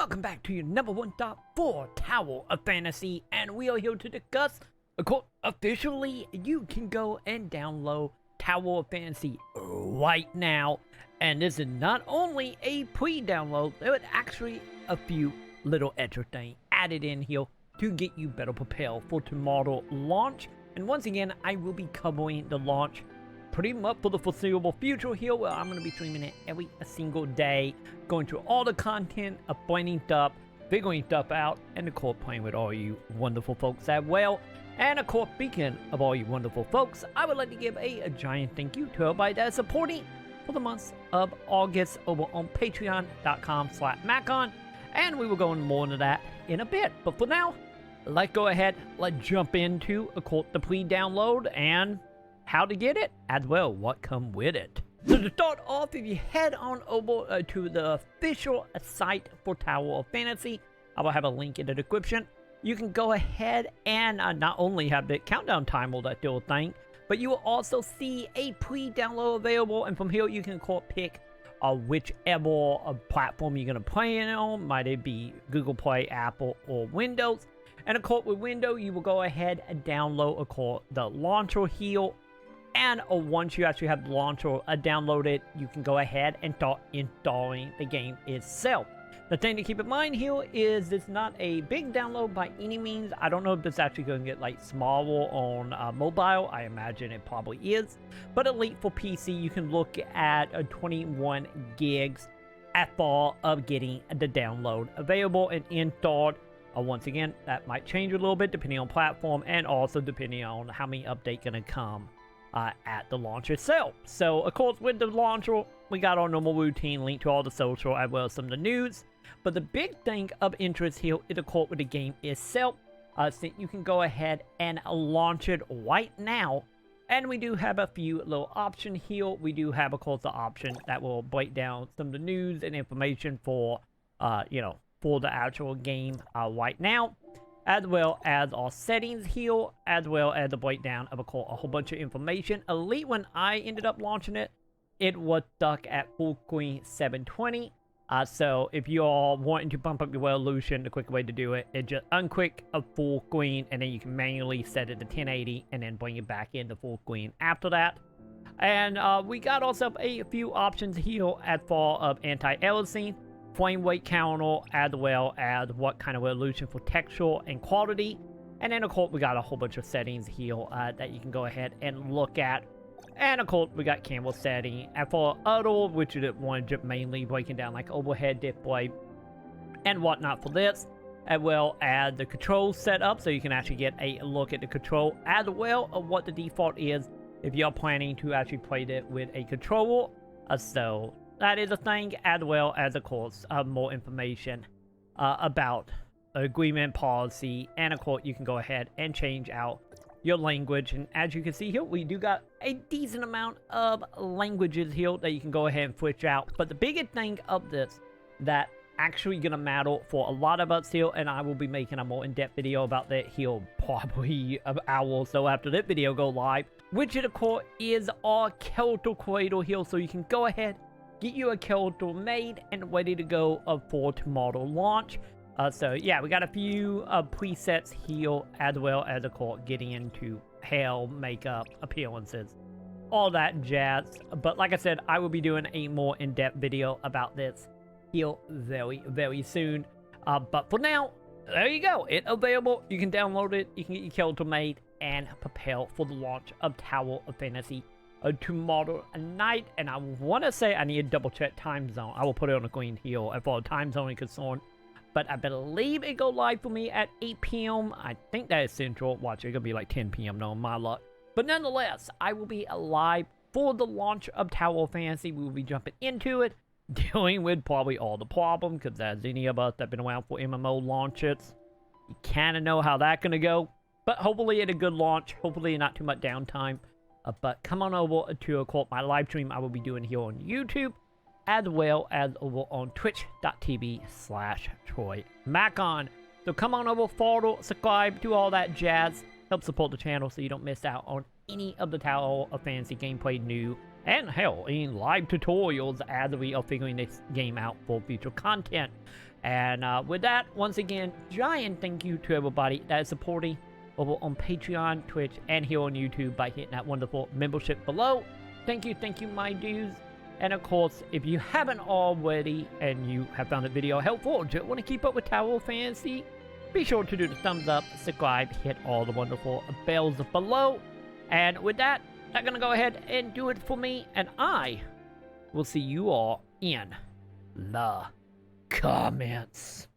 welcome back to your #1 top 4 Tower of Fantasy, and we are here to discuss, of course, officially, you can go and download Tower of Fantasy right now, and this is not only a pre-download, there is actually a few little extra things added in here to get you better prepared for tomorrow launch, and once again, I will be covering the launch pretty much for the foreseeable future here, where I'm going to be streaming it every single day, going through all the content, pointing stuff, figuring stuff out, and of course playing with all you wonderful folks as well. And of course, speaking of all you wonderful folks, I would like to give a giant thank you to everybody that is supporting for the month of August over on patreon.com/Maconn, and we will go into more into that in a bit. But for now, let's go ahead, let's jump into, of course, the pre-download and how to get it, as well what come with it. So to start off, if you head on over to the official site for Tower of Fantasy, I will have a link in the description. You can go ahead and not only have the countdown timer, that still thing, but you will also see a pre-download available, and from here you can pick whichever platform you're going to play it on, might it be Google Play, Apple, or Windows. And of course with Windows, you will go ahead and download, of course, the launcher here. And once you actually have the launcher downloaded, you can go ahead and start installing the game itself. The thing to keep in mind here is it's not a big download by any means. I don't know if this is actually going to get like smaller on mobile. I imagine it probably is. But at least for PC, you can look at 21 gigs at far of getting the download available and installed. Once again, that might change a little bit depending on platform and also depending on how many updates going to come at the launch itself. So, of course, with the launcher, we got our normal routine link to all the social as well as some of the news. But the big thing of interest here is, of course, with the game itself. So you can go ahead and launch it right now. And we do have a few little options here. We do have, of course, the option that will break down some of the news and information for, for the actual game right now, as well as our settings here, as well as the breakdown of, course, a whole bunch of information. Elite, when I ended up launching it, it was stuck at full screen 720. So if you're wanting to bump up your resolution, the quick way to do it is just unclick a full screen, and then you can manually set it to 1080 and then bring it back into full screen after that. And we got also a few options here as far of anti-aliasing, frame rate counter, as well as what kind of resolution for texture and quality. And then of course we got a whole bunch of settings here that you can go ahead and look at. And of course we got camera setting, and for auto, which is one just mainly breaking down like overhead display and whatnot for this, as well as the control setup, so you can actually get a look at the control as well of what the default is if you're planning to actually play it with a controller. So that is a thing, as well as, of course, more information about agreement policy. And, of course, you can go ahead and change out your language. And as you can see here, we do got a decent amount of languages here that you can go ahead and switch out. But the biggest thing of this that actually going to matter for a lot of us here, and I will be making a more in-depth video about that here probably an hour or so after this video go live, which, of course, is our character creator here. So you can go ahead, get you a character made and ready to go for tomorrow launch. So yeah, we got a few presets here, as well as, of course, getting into hair, makeup, appearances, all that jazz. But like I said, I will be doing a more in-depth video about this here very, very soon. But for now, there you go. It's available. You can download it. You can get your character made and prepare for the launch of Tower of Fantasy tomorrow night. And I want to say I need to double check time zone. I will put it on the screen here as far as time zone is concerned. But I believe it go live for me at 8 p.m. I think that is central. Watch, it's gonna be like 10 p.m. no, my luck. But nonetheless, I will be live for the launch of Tower of Fantasy. We will be jumping into it, dealing with probably all the problems, because as any of us that have been around for MMO launches, you kind of know how that's gonna go. But hopefully it's a good launch. Hopefully not too much downtime. But come on over to, of course, my live stream I will be doing here on YouTube, as well as over on twitch.tv/TroyMaconn. So come on over, follow, subscribe, do all that jazz. Help support the channel so you don't miss out on any of the Tower of Fantasy gameplay new, and hell, any live tutorials as we are figuring this game out for future content. And with that, once again, giant thank you to everybody that is supporting over on Patreon, Twitch, and here on YouTube by hitting that wonderful membership below. Thank you, my dudes. And of course, if you haven't already and you have found the video helpful or just want to keep up with Tower of Fantasy, be sure to do the thumbs up, subscribe, hit all the wonderful bells below. And with that, I'm going to go ahead and do it for me, and I will see you all in the comments.